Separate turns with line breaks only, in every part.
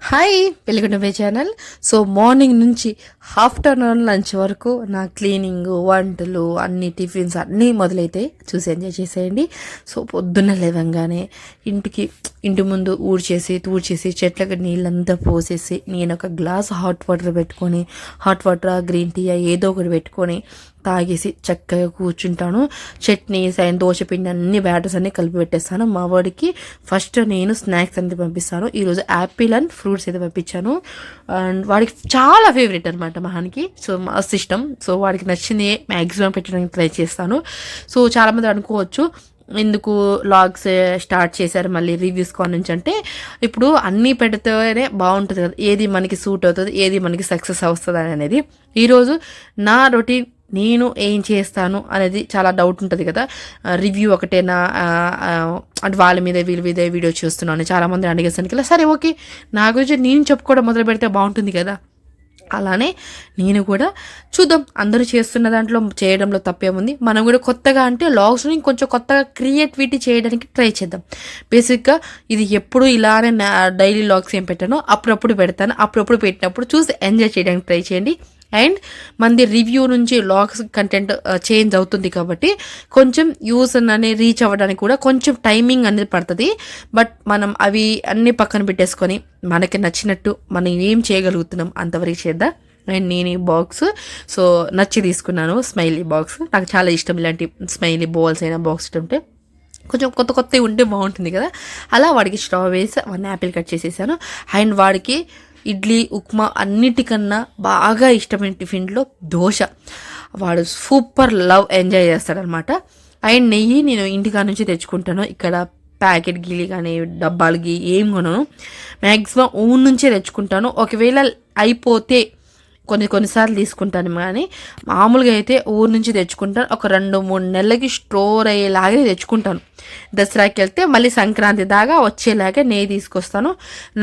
Hi welcome to my channel. So morning నుంచి afternoon lunch వరకు నా క్లీనింగ్, వంటలు, అన్ని టిఫిన్స్ అన్నీ మొదలైతే చూసి ఎంజాయ్ చేసేయండి. సో పొద్దున్న లేవంగానే ఇంటి ముందు తూడ్చేసి చెట్లకు నీళ్ళంతా పోసేసి నేను ఒక glass hot water green tea ఏదో ఒకటి పెట్టుకొని తాగేసి చక్కగా కూర్చుంటాను. చట్నీ దోశపిండి అన్ని బ్యాటర్స్ అన్ని కలిపి పెట్టేస్తాను. మా వాడికి ఫస్ట్ నేను స్నాక్స్ అనేది పంపిస్తాను. ఈరోజు యాపిల్ అండ్ ఫ్రూట్స్ అయితే పంపించాను. అండ్ వాడికి చాలా ఫేవరెట్ అనమాట మహానికి. సో మస్తు ఇష్టం. సో వాడికి నచ్చింది మ్యాక్సిమం పెట్టడానికి ట్రై చేస్తాను. సో చాలామంది అనుకోవచ్చు ఎందుకు లాగ్స్ స్టార్ట్ చేశారు మళ్ళీ రివ్యూస్ నుంచి అంటే, ఇప్పుడు అన్నీ పెడితేనే బాగుంటుంది కదా, ఏది మనకి సూట్ అవుతుంది, ఏది మనకి సక్సెస్ అవుతుంది అనేది. ఈరోజు నా రొటీన్ నేను ఏం చేస్తాను అనేది చాలా డౌట్ ఉంటుంది కదా, రివ్యూ ఒకటేనా అంటే వాళ్ళ మీద వీళ్ళ మీద వీడియో చూస్తున్నాను చాలామంది అడిగేసానికి, సరే ఓకే నా గురించి నేను చెప్పుకోవడం మొదలు పెడితే బాగుంటుంది కదా. అలానే నేను కూడా చూద్దాం, అందరూ చేస్తున్న దాంట్లో చేయడంలో తప్పేముంది, మనం కూడా కొత్తగా అంటే లాగ్స్ని కొంచెం కొత్తగా క్రియేటివిటీ చేయడానికి ట్రై చేద్దాం. బేసిక్గా ఇది ఎప్పుడు ఇలానే డైలీ లాగ్స్ ఏం పెట్టానో అప్పుడప్పుడు పెడతాను, అప్పుడప్పుడు పెట్టినప్పుడు చూసి ఎంజాయ్ చేయడానికి ట్రై చేయండి. అండ్ మంది రివ్యూ నుంచి లాగ్స్ కంటెంట్ చేంజ్ అవుతుంది కాబట్టి కొంచెం యూస్ అని రీచ్ అవ్వడానికి కూడా కొంచెం టైమింగ్ అనేది పడుతుంది. బట్ మనం అవి అన్ని పక్కన పెట్టేసుకొని మనకి నచ్చినట్టు మనం ఏం చేయగలుగుతున్నాం అంతవరకు చేద్దాం. అండ్ నేను ఈ బాక్స్ నచ్చి తీసుకున్నాను, స్మైలీ బాక్స్. నాకు చాలా ఇష్టం ఇలాంటి స్మైలీ బాల్స్ అయినా బాక్స్ ఉంటే కొంచెం కొత్తవి ఉంటే బాగుంటుంది కదా. అలా వాడికి స్ట్రాబెరీస్ 1 యాపిల్ కట్ చేసేసాను. అండ్ వాడికి ఇడ్లీ, ఉప్మా అన్నిటికన్నా బాగా ఇష్టమైన టిఫిన్లో దోశ. వాడు సూపర్ ఎంజాయ్ చేస్తాడనమాట. అండ్ నెయ్యి నేను ఇంటికా నుంచి తెచ్చుకుంటాను. ఇక్కడ ప్యాకెట్ గీలి కానీ డబ్బాలు ఏం కొనను, మ్యాక్సిమం ఊరు నుంచే తెచ్చుకుంటాను. ఒకవేళ అయిపోతే కొన్నిసార్లు తీసుకుంటాను, కానీ మామూలుగా అయితే ఊరు నుంచి తెచ్చుకుంటాను. ఒక 2-3 నెలలకి స్టోర్ అయ్యేలాగే తెచ్చుకుంటాను. దసరాకి వెళ్తే మళ్ళీ సంక్రాంతి దాకా వచ్చేలాగా నెయ్యి తీసుకొస్తాను.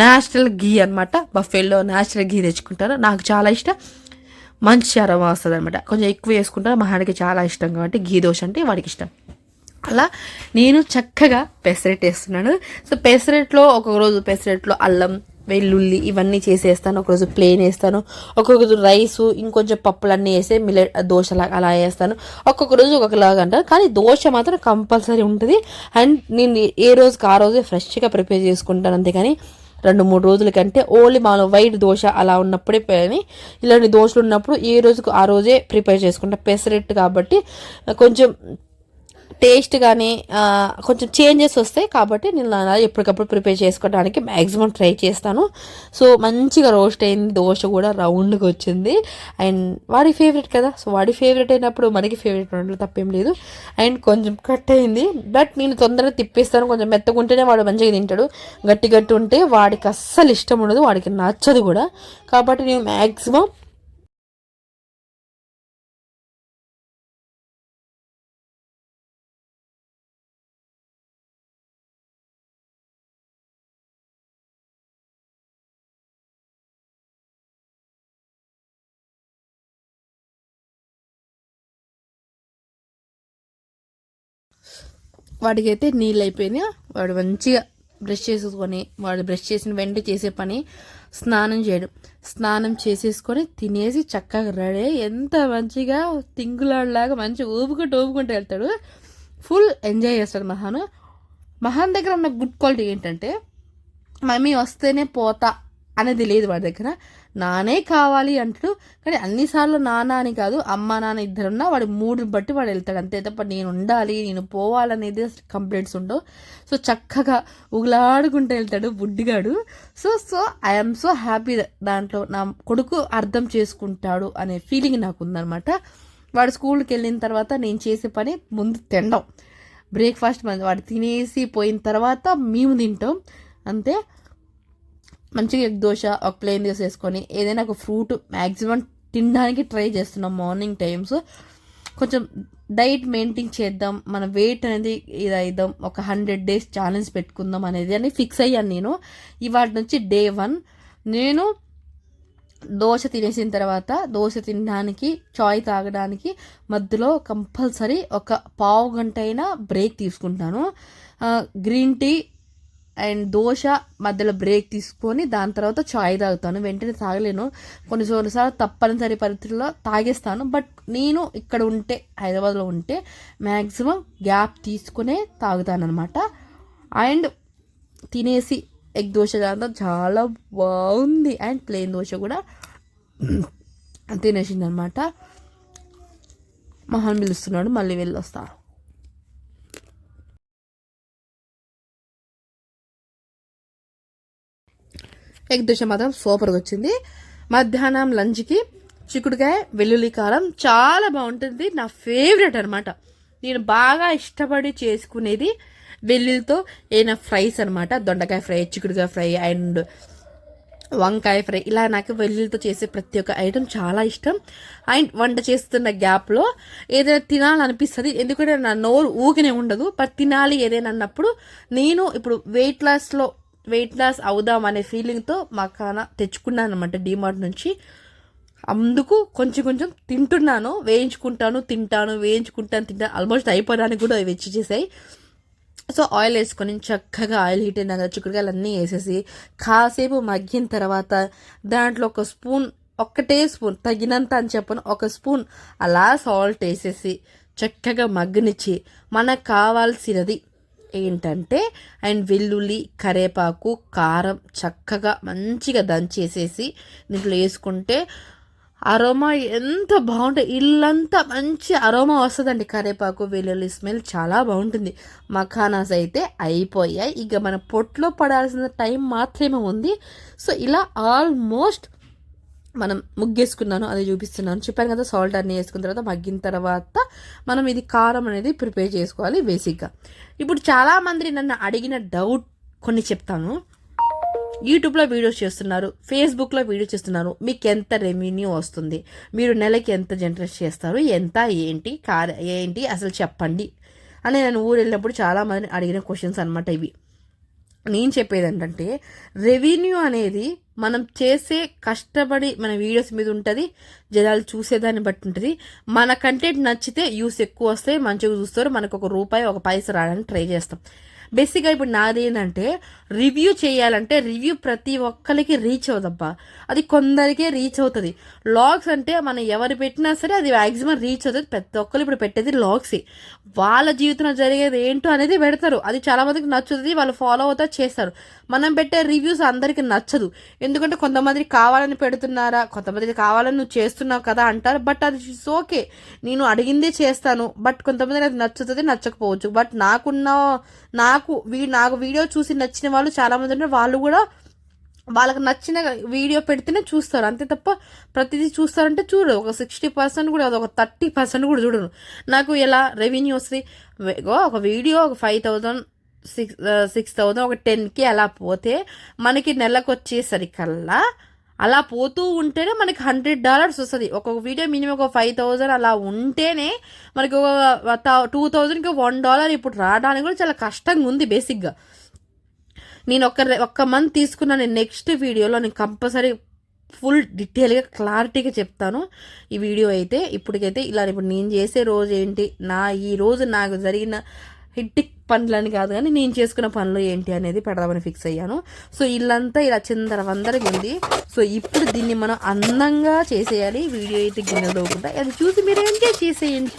న్యాచురల్ ఘీ అనమాట, బఫెల్లో న్యాచురల్ ఘీ తెచ్చుకుంటాను. నాకు చాలా ఇష్టం, మంచి అరవ వస్తుంది అనమాట. కొంచెం ఎక్కువ వేసుకుంటాను, మా వాడికి చాలా ఇష్టం కాబట్టి ఘీ దోశ అంటే వాడికి ఇష్టం. అలా నేను చక్కగా పెసరెట్ వేస్తున్నాను. సో పెసరెట్లో ఒక్కొక్క రోజు అల్లం, వెల్లుల్లి ఇవన్నీ చేసేస్తాను, ఒకరోజు ప్లేన్ వేస్తాను, ఒక్కొక్క రోజు రైసు ఇంకొంచెం పప్పులన్నీ వేసి మిల్లెట్ దోశలాగా అలా వేస్తాను. ఒక్కొక్క రోజు ఒక్కొక్కలాగా అంటారు, కానీ దోశ మాత్రం కంపల్సరీ ఉంటుంది. అండ్ నేను ఏ రోజుకి ఆ రోజే ఫ్రెష్గా ప్రిపేర్ చేసుకుంటాను, అంతేగాని 2-3 రోజుల కంటే ఓన్లీ మామూలు వైట్ దోశ అలా ఉన్నప్పుడే కానీ, ఇలాంటి దోశలు ఉన్నప్పుడు ఏ రోజుకు ఆ రోజే ప్రిపేర్ చేసుకుంటా. పెసరెట్ కాబట్టి కొంచెం టేస్ట్ కానీ కొంచెం చేంజెస్ వస్తాయి కాబట్టి నేను ఎప్పటికప్పుడు ప్రిపేర్ చేసుకోవడానికి మ్యాక్సిమం ట్రై చేస్తాను. సో మంచిగా రోస్ట్ అయింది, దోశ కూడా రౌండ్గా వచ్చింది. అండ్ వాడి ఫేవరెట్ కదా, సో వాడి ఫేవరెట్ అయినప్పుడు మనకి ఫేవరెట్ ఉండదు, తప్పేం లేదు. అండ్ కొంచెం కట్ అయింది, బట్ నేను తొందరగా తిప్పేస్తాను. కొంచెం మెత్తకుంటేనే వాడు మంచిగా తింటాడు, గట్టి ఉంటే వాడికి అస్సలు ఇష్టం ఉండదు, వాడికి నచ్చదు కూడా. కాబట్టి నేను మ్యాక్సిమం వాడికైతే నీళ్ళు అయిపోయినాయి. వాడు మంచిగా బ్రష్ చేసేసుకొని, వాడు బ్రష్ చేసిన వెంటనే చేసే పని స్నానం చేసేసుకొని తినేసి చక్కగా రెడీ ఎంత మంచిగా తింగులాడలాగా మంచిగా ఊపుకుంటూ వెళ్తాడు. ఫుల్ ఎంజాయ్ చేస్తాడు మహాన్ దగ్గర ఉన్న గుడ్ క్వాలిటీ ఏంటంటే, మమ్మీ వస్తేనే పోతా అనేది లేదు వాడి దగ్గర. నానే కావాలి అంటాడు, కానీ అన్నిసార్లు నాన్న అని కాదు, అమ్మ నాన్న ఇద్దరున్నా వాడి మూడుని బట్టి వాడు వెళ్తాడు, అంతే తప్ప నేను ఉండాలి నేను పోవాలనేది కంప్లైంట్స్ ఉండవు. సో చక్కగా ఉగులాడుకుంటూ వెళ్తాడు బుడ్డిగాడు. సో ఐఎమ్ సో హ్యాపీ, దాంట్లో నా కొడుకు అర్థం చేసుకుంటాడు అనే ఫీలింగ్ నాకు ఉందన్నమాట. వాడు స్కూల్కి వెళ్ళిన తర్వాత నేను చేసే పని ముందు తినడం, బ్రేక్ఫాస్ట్ వాడు తినేసి పోయిన తర్వాత మేము తింటాం అంతే. మంచిగా ఎగ్ దోశ, ఒక ప్లెయిన్ దోశ వేసుకొని ఏదైనా ఒక ఫ్రూట్ మ్యాక్సిమం తినడానికి ట్రై చేస్తున్నాం. మార్నింగ్ టైమ్స్ కొంచెం డైట్ మెయింటైన్ చేద్దాం, మన వెయిట్ అనేది ఇది అయిద్దాం, ఒక 100 days ఛాలెంజ్ పెట్టుకుందాం అనేది అని ఫిక్స్ అయ్యాను నేను. ఇవాటి నుంచి డే 1 నేను దోశ తినేసిన తర్వాత దోశ తినడానికి, చాయ్ తాగడానికి మధ్యలో కంపల్సరీ ఒక 1/2 గంట అయినా బ్రేక్ తీసుకుంటాను. గ్రీన్ టీ అండ్ దోశ మధ్యలో బ్రేక్ తీసుకొని దాని తర్వాత చాయ్ తాగుతాను. వెంటనే తాగలేను, కొన్నిసార్లు తప్పనిసరి పరిస్థితుల్లో తాగేస్తాను. బట్ నేను ఇక్కడ ఉంటే, హైదరాబాద్లో ఉంటే మ్యాక్సిమం గ్యాప్ తీసుకునే తాగుతాను అనమాట. అండ్ తినేసి ఎగ్ దోశ తాగుతాం, చాలా బాగుంది. అండ్ ప్లెయిన్ దోశ కూడా తినేసింది అనమాట. మహాన్ పిలుస్తున్నాడు, మళ్ళీ వెళ్ళొస్తా. ఎగ్ దోశ మాత్రం సూపర్గా వచ్చింది. మధ్యాహ్నం లంచ్కి చిక్కుడుకాయ వెల్లుల్లి కారం చాలా బాగుంటుంది. నా ఫేవరెట్ అనమాట. నేను బాగా ఇష్టపడి చేసుకునేది వెల్లుల్లితో ఏదైనా ఫ్రైస్ అనమాట. దొండకాయ ఫ్రై, చిక్కుడుకాయ ఫ్రై అండ్ వంకాయ ఫ్రై, ఇలా నాకు వెల్లుల్లితో చేసే ప్రతి ఒక్క ఐటెం చాలా ఇష్టం. అండ్ వంట చేస్తున్న గ్యాప్లో ఏదైనా తినాలనిపిస్తుంది, ఎందుకంటే నా నోరు ఊకినే ఉండదు. బట్ తినాలి ఏదైనా అన్నప్పుడు నేను ఇప్పుడు వెయిట్ లాస్ అవుదాం అనే ఫీలింగ్తో మఖానా తెచ్చుకున్నాను అనమాట డీమార్ట్ నుంచి. అందుకు కొంచెం తింటున్నాను, తింటాను. ఆల్మోస్ట్ అయిపోవడానికి కూడా అవి చేసాయి. సో ఆయిల్ వేసుకొని చక్కగా ఆయిల్ హీట్ అయినా కదా చిక్కుడుకాయలు అన్నీ వేసేసి కాసేపు మగ్గిన తర్వాత దాంట్లో ఒక్కటే స్పూన్ తగినంత అని చెప్పను, ఒక స్పూన్ అలా సాల్ట్ వేసేసి చక్కగా మగ్గనిచ్చి మనకు కావాల్సినది ఏంటంటే అండ్ వెల్లుల్లి, కరివేపాకు, కారం చక్కగా మంచిగా దంచేసేసి దీంట్లో వేసుకుంటే అరోమా ఎంత బాగుంటుంది. ఇల్లంతా మంచి అరోమా వస్తుందండి. కరివేపాకు, వెల్లుల్లి స్మెల్ చాలా బాగుంటుంది. మఖానాస్ అయితే అయిపోయాయి. ఇక మన పొట్లో పడాల్సిన టైం మాత్రమే ఉంది. సో ఇలా ఆల్మోస్ట్ మనం ముగ్గేసుకున్నాను, అది చూపిస్తున్నాను. చెప్పాను కదా, సాల్ట్ అన్నీ వేసుకున్న తర్వాత మగ్గిన తర్వాత మనం ఇది కారం అనేది ప్రిపేర్ చేసుకోవాలి బేసిక్గా. ఇప్పుడు చాలామంది నన్ను అడిగిన డౌట్ కొన్ని చెప్తాను. యూట్యూబ్లో వీడియోస్ చేస్తున్నారు, ఫేస్బుక్లో వీడియోస్ చేస్తున్నారు, మీకు ఎంత రెవెన్యూ వస్తుంది, మీరు నెలకి ఎంత జనరేట్ చేస్తారు, ఎంత ఏంటి అసలు చెప్పండి అని నేను ఊరు వెళ్ళినప్పుడు చాలామంది అడిగిన క్వశ్చన్స్ అనమాట ఇవి. నేను చెప్పేది ఏంటంటే రెవెన్యూ అనేది మనం చేసే కష్టపడి మన వీడియోస్ మీద ఉంటుంది, జనాలు చూసేదాన్ని బట్టి ఉంటుంది. మన కంటెంట్ నచ్చితే వ్యూస్ ఎక్కువ వస్తాయి, మంచిగా చూస్తారు, మనకు ఒక పైసా రావడానికి ట్రై చేస్తాం. బేసిక్గా ఇప్పుడు నాది ఏంటంటే రివ్యూ చేయాలంటే రివ్యూ ప్రతి ఒక్కరికి రీచ్ అవుదబ్బా, అది కొందరికే రీచ్ అవుతుంది. లాగ్స్ అంటే మనం ఎవరు పెట్టినా సరే అది మ్యాక్సిమం రీచ్ అవుతుంది. ప్రతి ఒక్కరు ఇప్పుడు పెట్టేది లాగ్సే, వాళ్ళ జీవితంలో జరిగేది ఏంటో అనేది పెడతారు. అది చాలా మందికి నచ్చుతుంది, వాళ్ళు ఫాలో అవుతారు, చేస్తారు. మనం పెట్టే రివ్యూస్ అందరికీ నచ్చదు, ఎందుకంటే కొంతమందికి కావాలని పెడుతున్నారా, కొంతమందికి కావాలని నువ్వు చేస్తున్నావు కదా అంటారు. బట్ అది ఓకే, నేను అడిగిందే చేస్తాను. బట్ కొంతమందికి అది నచ్చుతుంది, నచ్చకపోవచ్చు. బట్ నాకు వీడియో చూసి నచ్చిన వాళ్ళు చాలామంది ఉన్నారు. వాళ్ళు కూడా వాళ్ళకి నచ్చిన వీడియో పెడితేనే చూస్తారు, అంతే తప్ప ప్రతిదీ చూస్తారంటే చూడరు. ఒక 60% కూడా, ఒక 30% కూడా చూడరు. నాకు ఎలా రెవెన్యూ వస్తుంది, ఒక వీడియో ఒక 5,000 6,000 ఒక 10K అలా పోతే మనకి నెలకు వచ్చేసరికల్లా అలా పోతూ ఉంటేనే మనకి $100 వస్తుంది. ఒక్కొక్క వీడియో మినిమం ఒక 5,000 అలా ఉంటేనే మనకి ఒక 2,000కి $1 ఇప్పుడు రావడానికి కూడా చాలా కష్టంగా ఉంది బేసిక్గా. నేను ఒక్క మంత్ తీసుకున్నాను. నెక్స్ట్ వీడియోలో నేను కంపల్సరీ ఫుల్ డీటెయిల్గా క్లారిటీగా చెప్తాను ఈ వీడియో అయితే. ఇప్పటికైతే ఇప్పుడు నేను చేసే రోజు ఏంటి, ఈ రోజు నాకు జరిగిన హిట్టిక్ పనులని కాదు కానీ నేను చేసుకున్న పనులు ఏంటి అనేది పెడదామని ఫిక్స్ అయ్యాను. సో ఇల్లంతా ఇలా చిందరవందరగా ఉంది. సో ఇప్పుడు దీన్ని మనం అందంగా చేసేయాలి. వీడియో అయితే గిన్నెలో కూడా అది చూసి మీరు ఎంజాయ్ చేసేయండి.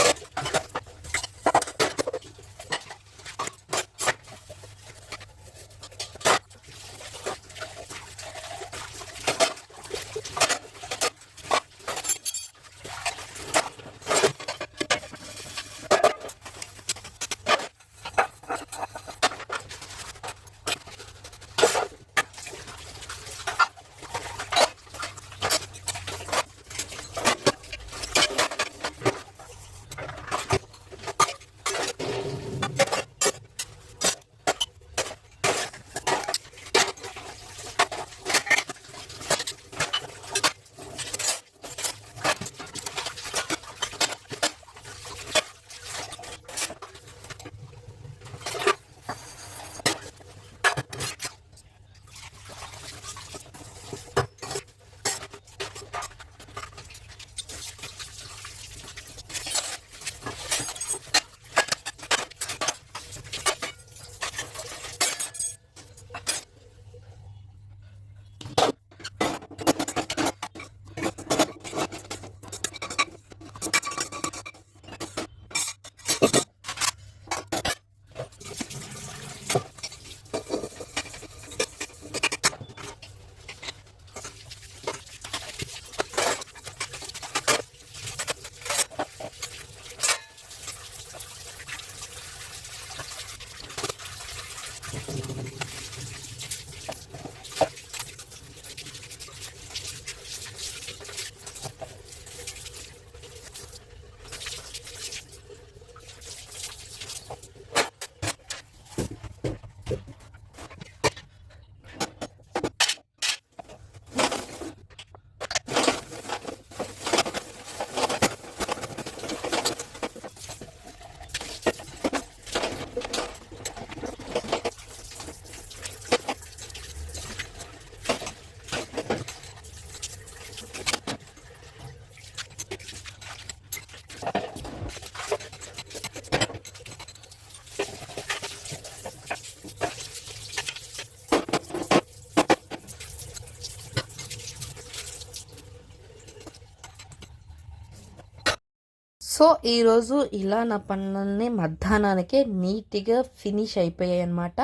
సో ఈరోజు ఇలా నా పనులన్నీ మధ్యాహ్నానికే నీట్గా ఫినిష్ అయిపోయాయి అనమాట.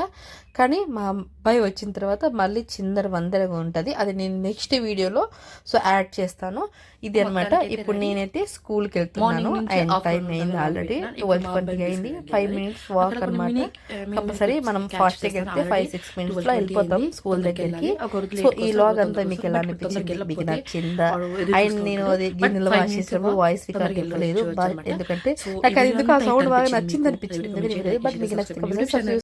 కానీ మా అబ్బాయి వచ్చిన తర్వాత మళ్ళీ చిందర వందరగా ఉంటుంది. అది నేను నెక్స్ట్ వీడియోలో యాడ్ చేస్తాను. ఇది అనమాట. ఇప్పుడు నేనైతే స్కూల్కి వెళ్తున్నాను. అండ్ టైం అయింది ఆల్రెడీ 12:20 అయింది. 5 minutes వాక్ అనమాట. కంపల్సరీ మనం ఫాస్ట్గా వెళ్తే 5-6 minutesలో వెళ్ళిపోతాం స్కూల్ దగ్గరికి. సో ఈ లాగ్ అంతా మీకు ఎలా అనిపించింది, మీకు నచ్చిందా? అండ్ నేను అది గిన్నెలు వాష్ చేసినప్పుడు వాయిస్ రికార్డ్ ఇవ్వలేదు, ఎందుకంటే నాకు అది ఎందుకు ఆ సౌండ్ బాగా నచ్చింది అనిపించింది. బట్ మీకు నచ్చింది.